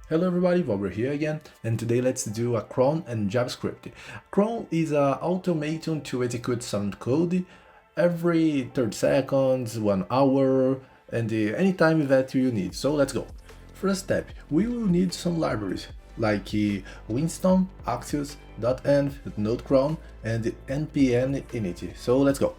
Hello everybody, we're here again, and today let's do a cron and JavaScript. Cron is an automation to execute some code every 30 seconds, 1 hour, and anytime that you need. So let's go. First step, we will need some libraries like winston, axios, dotenv, node-cron, and npm init. So let's go.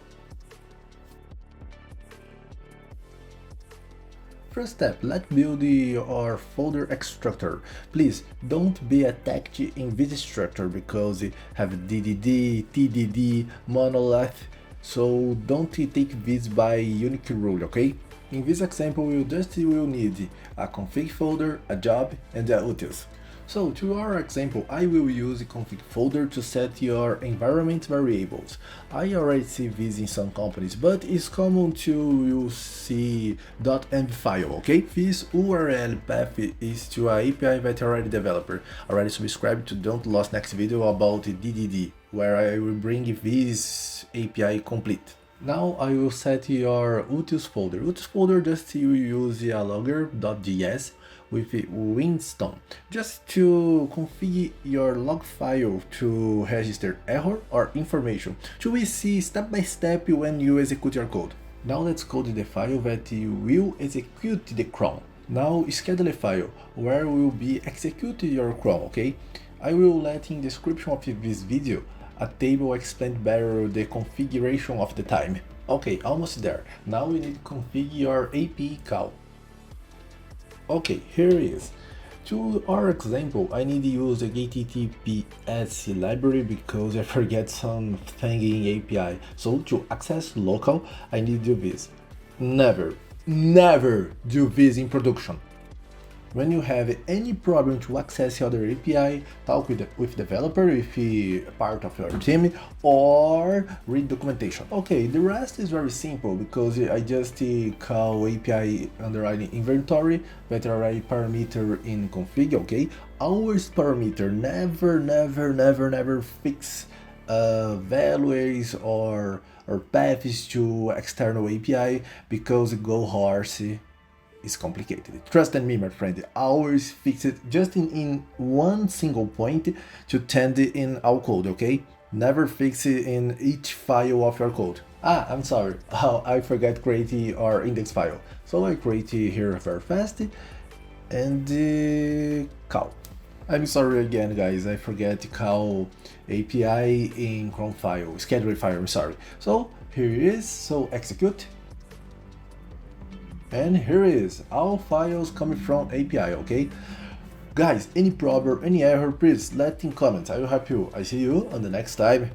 First step, let's build our folder extractor. Please don't be attacked in this structure because it have DDD, TDD, monolith, so don't take this by unique rule, okay? In this example, we will need a config folder, a job, and a utils. So to our example, I will use a config folder to set your environment variables. I already see this in some companies, but it's common to see .env file, okay? This URL path is to an API that already developer. Already subscribe to don't lose next video about DDD, where I will bring this API complete. Now I will set your utils folder. Utils folder just you use a logger.js with winston just to configure your log file to register error or information to we see step by step when you execute your code. Now let's code the file that you will execute the cron. Now schedule a file where will be execute your cron, okay? I will let in description of this video a table explained better the configuration of the time. Okay, almost there. Now we need to configure your API call. Okay, here it is. To our example, I need to use a HTTPS library because I forget something in API. So to access local, I need to do this. Never do this in production. When you have any problem to access other API, talk with developer if he part of your team, or read documentation. Okay, the rest is very simple because I just call API underline inventory that already parameter in config, okay? Always parameter, never fix values or paths to external API because it go horse. Is complicated. Trust in me, my friend. Always fix it just in one single point to tend in our code, okay? Never fix it in each file of your code. I'm sorry. I forgot create our index file. So I create here very fast and call. I'm sorry again, guys. I forget to call API in cron file, schedule file. I'm sorry. So here it is. So execute. And here is all files coming from API, okay? Guys, any problem, any error, please let in comments. I will help you. I see you on the next time.